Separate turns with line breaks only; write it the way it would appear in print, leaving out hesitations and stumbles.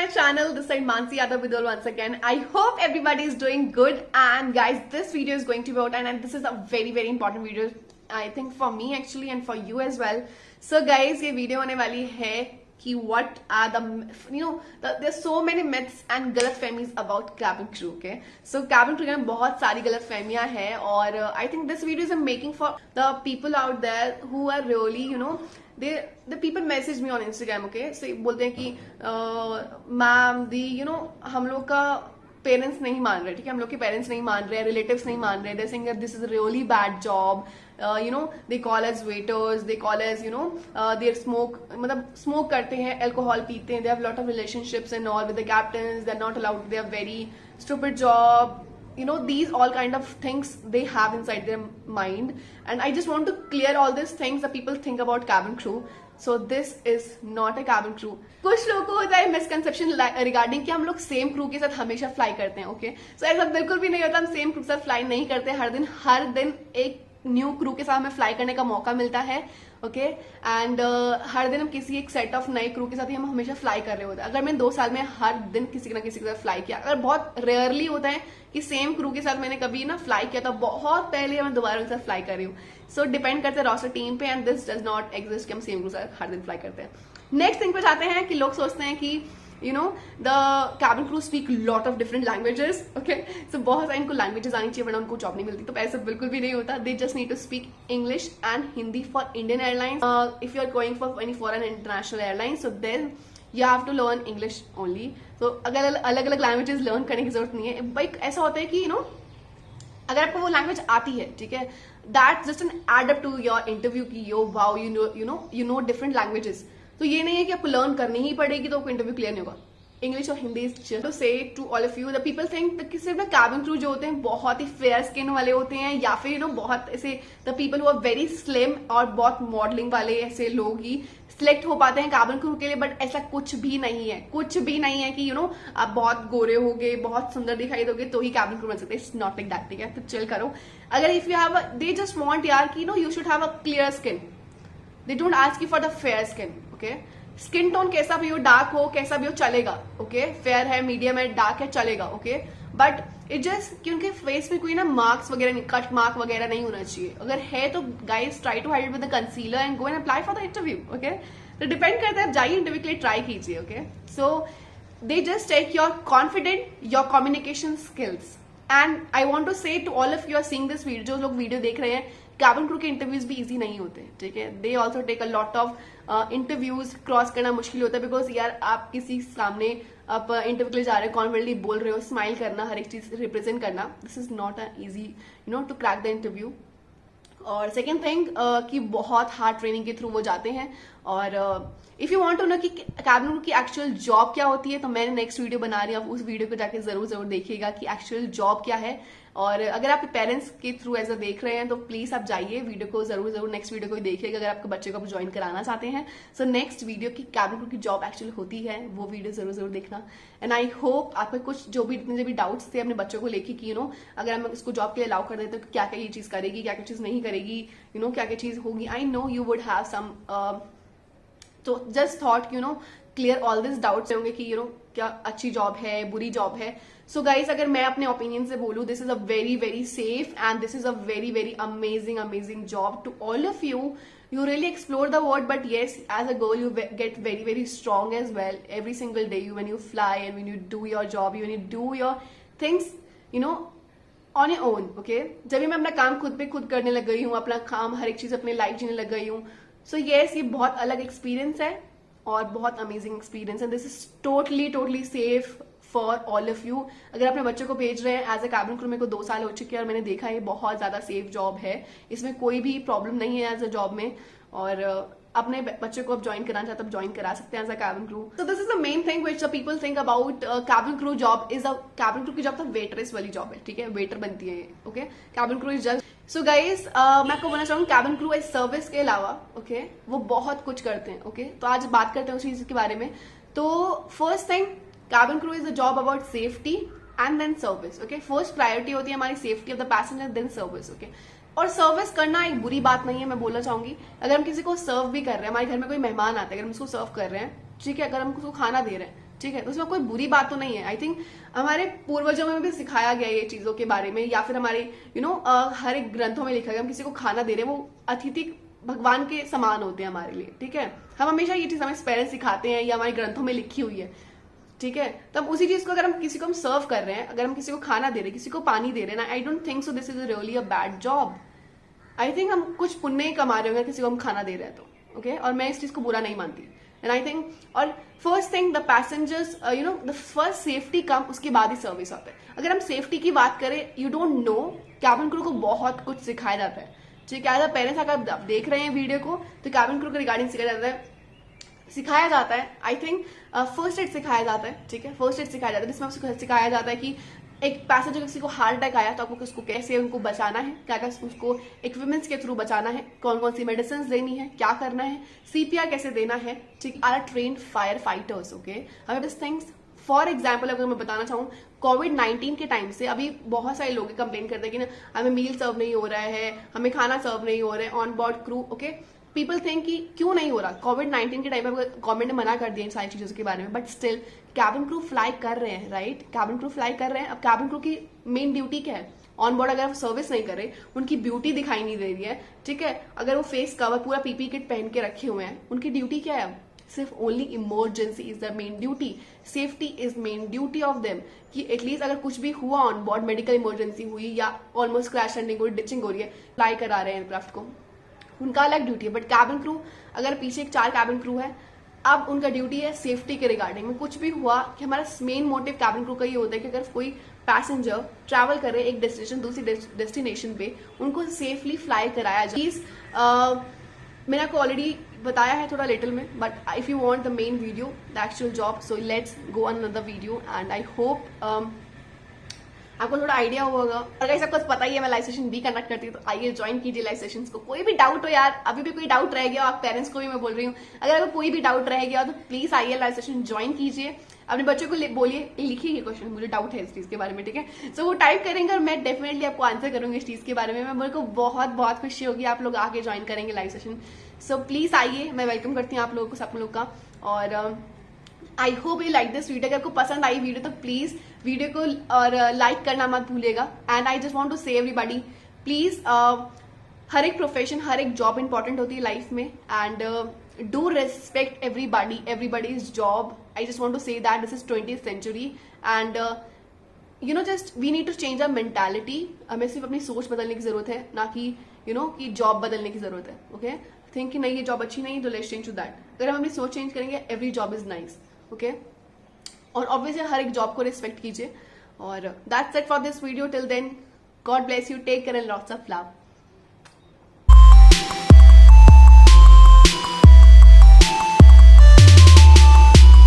my channel. This side Mansi Yadav with all once again. I hope everybody is doing good. And guys, this video is going to be out, and this is a very important video. I think for me actually and for you as well. So guys, ये video होने वाली है कि what are there's so many myths and गलतफहमीज about cabin crew. Okay, so cabin crew में बहुत सारी गलतफहमियां हैं और I think this video is making for the people out there who are really the people message me on Instagram. Okay, so बोलते हैं कि ma'am हम लोग का पेरेंट्स नहीं मान रहे, ठीक है, हम लोग के पेरेंट्स नहीं मान रहे, रिलेटिव्स नहीं मान रहे, they saying that this is really bad job, they call as waiters, they call as they smoke, मतलब स्मोक करते हैं, अल्कोहल पीते हैं, they have lot of relationships and all with the captains, they are not allowed, they are very stupid job, these all kind of things they have inside their mind, and I just want to clear all these things that people think about cabin crew. So this is not a cabin crew. कुछ लोगों को होता है misconception regarding कि हम लोग same crew के साथ हमेशा फ्लाई करते हैं. ओके, सो ऐसा बिल्कुल भी नहीं होता. हम सेम क्रू के साथ फ्लाई नहीं करते. हर दिन एक न्यू क्रू के साथ हमें फ्लाई करने का मौका मिलता है. ओके, एंड हर दिन हम किसी एक सेट ऑफ नए क्रू के साथ ही हम हमेशा फ्लाई कर रहे होते हैं. अगर मैंने 2 साल में हर दिन किसी न किसी के साथ फ्लाई किया, अगर बहुत रेयरली होता है कि सेम क्रू के साथ मैंने कभी फ्लाई किया, तो बहुत पहले मैं दोबारा उनके साथ फ्लाई कर रही हूँ. सो डिपेंड करते हैं रोस्टर टीम पे, and this does not exist कि हम सेम क्रू के साथ हर दिन फ्लाई करते हैं. नेक्स्ट थिंग पे जाते हैं कि लोग सोचते हैं कि the cabin crew speak lot of different languages. Okay, so बहुत सारी इनको लैंग्वेजेस आनी चाहिए वरना उनको जॉब नहीं मिलती. तो ऐसा बिल्कुल भी नहीं होता. They just need to speak English and Hindi for Indian airlines. If you are going for any foreign international airlines, so then you have to learn English only. So अगर अलग अलग लैंग्वेजेस लर्न करने की जरूरत नहीं है. भाई ऐसा होता है कि अगर आपको वो लैंग्वेज आती है, ठीक है, that just an add up to your interview की यो वाओ यू नो डिफरेंट लैंग्वेजेस. तो ये नहीं है कि आपको लर्न करनी ही पड़ेगी तो आपको इंटरव्यू क्लियर नहीं होगा. इंग्लिश और Hindi to say to all of you. The people think कि सिर्फ कैबिन क्रू जो होते हैं बहुत ही फेयर स्किन वाले होते हैं, या फिर बहुत ऐसे the people who are very slim और बहुत मॉडलिंग वाले ऐसे लोग ही सिलेक्ट हो पाते हैं कैबिन क्रू के लिए. बट ऐसा कुछ भी नहीं है. कुछ भी नहीं है कि आप बहुत गोरे होगे, बहुत सुंदर दिखाई दोगे तो ही कैबिन क्रू बन सकते हैं. It's not like that. ठीक है, तो चिल करो. अगर if you have they just want यार कि you should have a clear skin. They don't ask you for the fair skin. Okay, skin tone कैसा भी हो, डार्क हो, कैसा भी हो चलेगा. ओके, फेयर है, मीडियम है, डार्क है, चलेगा. ओके, बट इट जस्ट कि उनके फेस में कोई मार्क्स वगैरह नहीं, कट मार्क वगैरह नहीं होना चाहिए. अगर है तो guys try to hide with the concealer and go and apply for the interview. Okay, तो डिपेंड करता है, आप जाइए इंटरव्यू के लिए, ट्राई कीजिए. Okay, so they just take your confident, your communication skills. And I want to say to all of you are seeing this video, जो लोग वीडियो देख रहे हैं, कैबिन क्रू के इंटरव्यूज भी इजी नहीं होते. ठीक है, they also take a lot of interviews. Cross करना मुश्किल होता है बिकॉज यार आप किसी सामने आप इंटरव्यू के लिए जा रहे हो, कॉन्फिडेंटली बोल रहे हो, स्माइल करना, हर एक चीज रिप्रेजेंट करना, this is not a easy to crack the interview. और सेकेंड थिंग कि बहुत हार्ड ट्रेनिंग के थ्रू वो जाते हैं. और if you want to know कि कैबिन क्रू की एक्चुअल जॉब क्या होती है, तो मैंने नेक्स्ट वीडियो बना रही हूँ, उस वीडियो को जाके जरूर देखिएगा कि एक्चुअल जॉब क्या है. और अगर आपके पेरेंट्स के थ्रू ऐसा देख रहे हैं तो प्लीज आप जाइए, वीडियो को जरूर नेक्स्ट वीडियो को देखिएगा अगर आपके बच्चे को आप ज्वाइन कराना चाहते हैं. सो नेक्स्ट वीडियो की कैबिन क्रू की जॉब एक्चुअल होती है, वो वीडियो जरूर देखना. एंड आई होप आपके कुछ जो भी डाउट्स थे अपने बच्चों को लेके कि अगर हम इसको जॉब के लिए अलाउ कर देते तो क्या क्या ये चीज करेगी, क्या क्या चीज नहीं करेगी, क्या क्या चीज होगी. I know you would have some, तो just thought clear all this doubts होंगे कि क्या अच्छी जॉब है, बुरी जॉब है. सो गाइज, अगर मैं अपने ओपिनियन से बोलूं, this is a very safe and this is a very amazing job to all of you. You really explore the world, but yes, as a girl you get very strong as well every single day when you fly and when you do your job, when you do your things on your own. Okay, जब भी मैं अपना काम खुद पे खुद करने लग गई हूँ, अपना काम हर एक चीज अपनी लाइफ जीने लग गई हूँ. सो yes, ये बहुत अलग एक्सपीरियंस है और बहुत अमेजिंग एक्सपीरियंस है. This is totally safe for all of you. अगर अपने बच्चों को भेज रहे हैं एज अ कैबिन क्रू, मेरे को 2 साल हो चुके हैं और मैंने देखा है बहुत ज्यादा सेफ जॉब है, इसमें कोई भी प्रॉब्लम नहीं है एज अ जॉब में. और अपने बच्चे को आप ज्वाइन कराना चाहते हैं, ज्वाइन करा सकते हैं as a cabin crew. So this is the main thing which the people think about cabin crew job. Is a cabin crew की जॉब तो वेटरेस वाली जॉब है. ठीक है, वेटर बनती है. Okay, cabin crew is just. So guys, मैं आपको बोलना चाहूंगी कैबिन क्रू इज सर्विस के अलावा वो बहुत कुछ करते हैं. ओके, तो आज बात करते हैं उस चीज के बारे में. तो first thing, cabin crew is a job about safety and then service. Okay, first priority होती है हमारी safety of the passenger, then service. Okay, और सर्विस करना एक बुरी बात नहीं है, मैं बोलना चाहूंगी. अगर हम किसी को सर्व भी कर रहे हैं, हमारे घर में कोई मेहमान आता है, अगर हम उसको सर्व कर रहे हैं, ठीक है, अगर हम उसको खाना दे रहे हैं ठीक है, तो उसमें कोई बुरी बात तो नहीं है। आई थिंक हमारे पूर्वजों में भी सिखाया गया ये चीजों के बारे में, या फिर हमारे हर एक ग्रंथों में लिखा गया, हम किसी को खाना दे रहे हैं, वो अतिथि भगवान के समान होते हैं हमारे लिए, ठीक है। हम हमेशा ये चीज हमें पेरेंट्स सिखाते हैं या हमारे ग्रंथों में लिखी हुई है, ठीक है। तब उसी चीज को अगर हम किसी को हम सर्व कर रहे हैं, अगर हम किसी को खाना दे रहे हैं, किसी को पानी दे रहे हैं ना, I don't think so this is really a bad job. I think हम कुछ पुण्य ही कमा रहे होंगे किसी को हम खाना दे रहे हैं तो, ओके। और मैं इस चीज को बुरा नहीं मानती। एंड आई थिंक, और first thing the passengers the first safety come, उसके बाद ही सर्विस आता है। अगर हम सेफ्टी की बात करें, you don't know, cabin crew को बहुत कुछ सिखाया जाता है, ठीक है। पेरेंट्स अगर आप देख रहे हैं वीडियो को, तो कैबिन क्रू के रिगार्डिंग सिखाया जाता है। आई थिंक फर्स्ट एड सिखाया जाता है, ठीक है। फर्स्ट एड सिखाया जाता है, जिसमें आपको सिखाया जाता है कि एक पैसेंजर किसी को हार्ट अटैक आया तो आपको उसको कैसे उनको बचाना है, क्या क्या उसको इक्विपमेंट्स के थ्रू बचाना है, कौन कौन सी मेडिसिन देनी है, क्या करना है, सीपीआर कैसे देना है, ठीक। Are trained firefighters, okay. हमें दिस थिंग्स, फॉर एग्जाम्पल अगर मैं बताना चाहूँ, कोविड-19 के टाइम से अभी बहुत सारे लोग कंप्लेन करते हैं कि ना हमें मील सर्व नहीं हो रहा है, हमें खाना सर्व नहीं हो रहा है on board crew, okay. People think कि क्यों नहीं हो रहा, कोविड-19 के टाइम पे गवर्नमेंट ने मना कर दिया इन सारी चीजों के बारे में, but still cabin crew fly कर रहे हैं, राइट। कैबिन क्रू फ्लाई कर रहे हैं। अब कैबिन क्रू की मेन ड्यूटी क्या है? ऑन बोर्ड अगर सर्विस नहीं कर रहे, उनकी ब्यूटी दिखाई नहीं दे रही है, ठीक है। अगर वो फेस कवर पूरा पीपी किट पहन के रखे हुए हैं, उनकी ड्यूटी क्या है? सिर्फ only emergency is the main duty, safety is main duty of them, कि एटलीस्ट अगर कुछ भी हुआ ऑन बोर्ड, मेडिकल इमरजेंसी हुई या ऑलमोस्ट क्रैश लैंडिंग हो रही, डिचिंग हो रही है, फ्लाई करा रहे हैं एयरक्राफ्ट को, उनका अलग ड्यूटी है। बट कैबिन क्रू, अगर पीछे 4 कैबिन क्रू है, अब उनका ड्यूटी है सेफ्टी के रिगार्डिंग में कुछ भी हुआ, कि हमारा मेन मोटिव कैबिन क्रू का ये होता है कि अगर कोई पैसेंजर ट्रैवल करे एक डेस्टिनेशन दूसरी डेस्टिनेशन पे, उनको सेफली फ्लाई कराया जाए। प्लीज मैंने आपको ऑलरेडी बताया है थोड़ा लिटिल में, but if you want the main video, the actual job, so let's go on another video. And I hope आपको थोड़ा आइडिया होगा। अगर ऐसा कुछ पता ही है, मैं लाइव सेशन भी कंडक्ट करती हूँ, तो आइए ज्वाइन कीजिए लाइव सेशंस को। कोई भी डाउट हो यार, अभी भी कोई डाउट रह गया, आप पेरेंट्स को भी मैं बोल रही हूँ, अगर कोई भी डाउट रह गया तो प्लीज आइए लाइव सेशन ज्वाइन कीजिए। अपने बच्चों को बोलिए, लिखिए क्वेश्चन, मुझे डाउट है इस चीज के बारे में, ठीक है। सो वो टाइप करेंगे और मैं डेफिनेटली आपको आंसर करूंगी इस चीज के बारे में। मैं मेरे को बहुत बहुत खुशी होगी आप लोग आके ज्वाइन करेंगे लाइव सेशन। सो प्लीज आइए, मैं वेलकम करती हूँ आप लोगों को, सब लोग का। और I hope you like this video. अगर आपको पसंद आई वीडियो तो प्लीज वीडियो को और लाइक करना मत भूलिएगा। And I just want to say everybody, please हर एक प्रोफेशन, हर एक जॉब इंपॉर्टेंट होती है लाइफ में, and do respect everybody's job. I just want to say that this is 20th century and just we need to change our mentality. हमें सिर्फ अपनी सोच बदलने की जरूरत है, ना कि कि जॉब बदलने की जरूरत है, ओके। थिंक कि नहीं ये जॉब अच्छी नहीं, तो लेट्स चेंज टू दैट। अगर हम अपनी सोच चेंज करेंगे, every job is nice, okay. और ऑब्वियसली हर एक जॉब को रिस्पेक्ट कीजिए। और that's it for this video. Till then, God bless you, take care and lots of love.